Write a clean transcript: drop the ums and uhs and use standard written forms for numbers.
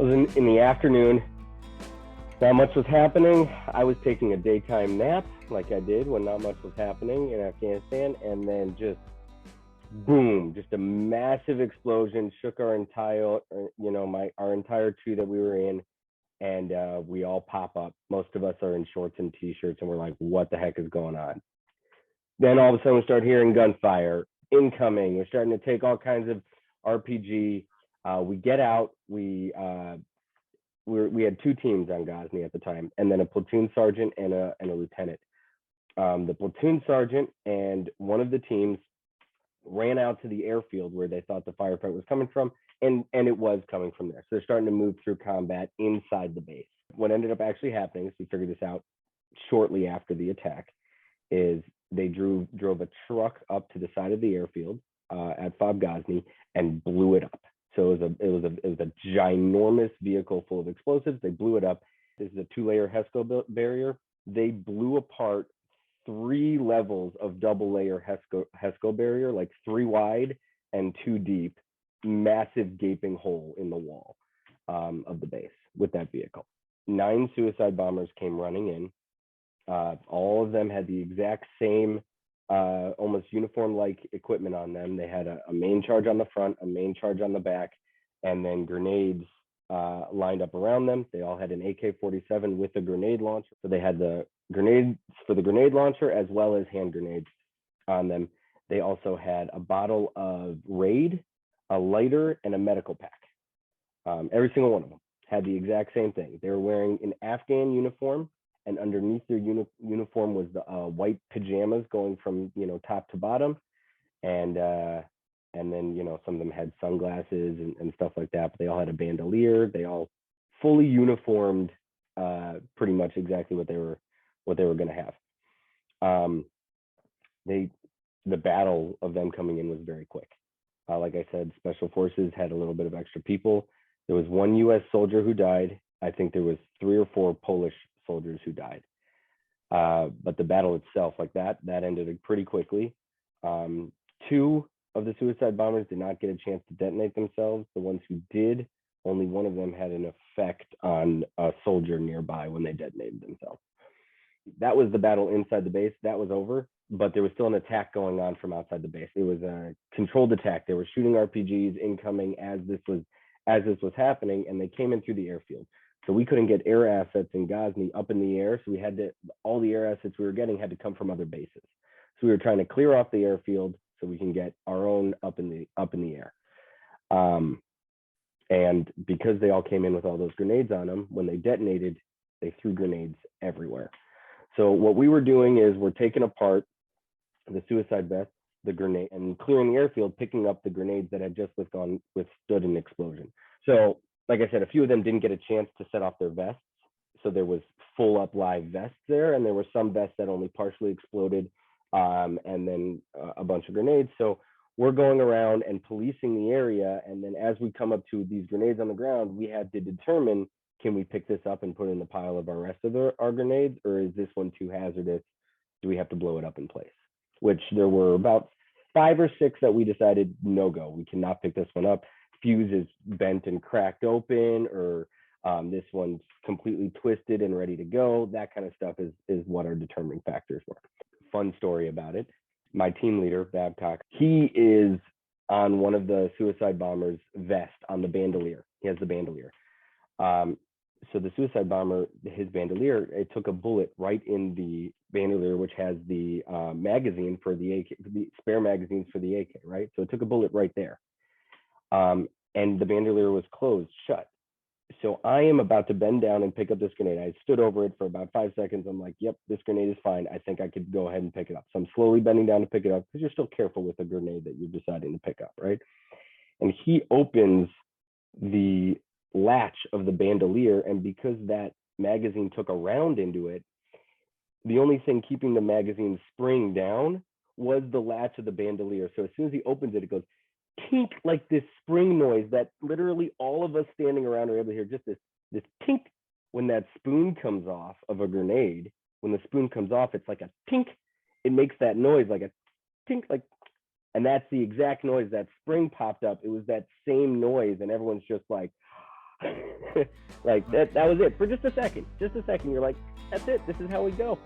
It was in the afternoon. Not much was happening. I was taking a daytime nap like I did when not much was happening in Afghanistan, and then just boom, just a massive explosion shook our entire, our entire tree that we were in, and we all pop up. Most of us are in shorts and t-shirts, and we're like, what the heck is going on? Then all of a sudden we start hearing gunfire incoming. We're starting to take all kinds of RPG. We get out. We had two teams on Ghazni at the time, and then a platoon sergeant and a lieutenant. The platoon sergeant and one of the teams ran out to the airfield where they thought the firefight was coming from, and it was coming from there. So they're starting to move through combat inside the base. What ended up actually happening, so we figured this out shortly after the attack, is they drove a truck up to the side of the airfield at Fob Ghazni and blew it up. So it was a ginormous vehicle full of explosives. They blew it up. This is a 2-layer HESCO barrier. They blew apart 3 levels of double-layer HESCO barrier, like 3 wide and 2 deep, massive gaping hole in the wall of the base with that vehicle. 9 suicide bombers came running in. All of them had the exact same almost uniform-like equipment on them. They had a main charge on the front, a main charge on the back, and then grenades lined up around them. They all had an AK-47 with a grenade launcher. So they had the grenades for the grenade launcher as well as hand grenades on them. They also had a bottle of Raid, a lighter, and a medical pack. Every single one of them had the exact same thing. They were wearing an Afghan uniform, and underneath their uniform was the white pajamas going from top to bottom, and then some of them had sunglasses and stuff like that. But they all had a bandolier. They all fully uniformed, pretty much exactly what they were going to have. The battle of them coming in was very quick. Like I said, Special Forces had a little bit of extra people. There was 1 U.S. soldier who died. I think there was 3 or 4 Polish soldiers who died. But the battle itself, like that ended pretty quickly. 2 of the suicide bombers did not get a chance to detonate themselves. The ones who did, only one of them had an effect on a soldier nearby when they detonated themselves. That was the battle inside the base. That was over, but there was still an attack going on from outside the base. It was a controlled attack. They were shooting RPGs incoming as this was happening, and they came in through the airfield. So we couldn't get air assets in Ghazni up in the air. So all the air assets we were getting had to come from other bases. So we were trying to clear off the airfield so we can get our own up in the air. And because they all came in with all those grenades on them, when they detonated, they threw grenades everywhere. So what we were doing is we're taking apart the suicide vest, the grenade, and clearing the airfield, picking up the grenades that had just withstood an explosion. So like I said, a few of them didn't get a chance to set off their vests. So there was full up live vests there, and there were some vests that only partially exploded, and then a bunch of grenades. So we're going around and policing the area. And then as we come up to these grenades on the ground, we had to determine, can we pick this up and put it in the pile of our rest of our grenades, or is this one too hazardous? Do we have to blow it up in place? Which there were about 5 or 6 that we decided, no go, we cannot pick this one up. Fuse is bent and cracked open, or this one's completely twisted and ready to go. That kind of stuff is what our determining factors were. Fun story about it. My team leader, Babcock, he is on one of the suicide bombers' vest on the bandolier. He has the bandolier. So the suicide bomber, his bandolier, it took a bullet right in the bandolier, which has the magazine for the AK, the spare magazines for the AK, right? So it took a bullet right there. And the bandolier was closed, shut. So I am about to bend down and pick up this grenade. I stood over it for about 5 seconds. I'm like, yep, this grenade is fine. I think I could go ahead and pick it up. So I'm slowly bending down to pick it up, because you're still careful with a grenade that you're deciding to pick up, right? And he opens the latch of the bandolier, and because that magazine took a round into it, the only thing keeping the magazine spring down was the latch of the bandolier. So as soon as he opens it, it goes tink, like this spring noise that literally all of us standing around are able to hear. Just this tink. When that spoon comes off of a grenade, when the spoon comes off, it's like a tink. It makes that noise like a tink, like, and that's the exact noise that spring popped up. It was that same noise, and everyone's just like, Like that was it for just a second. Just a second. You're like, that's it. This is how we go.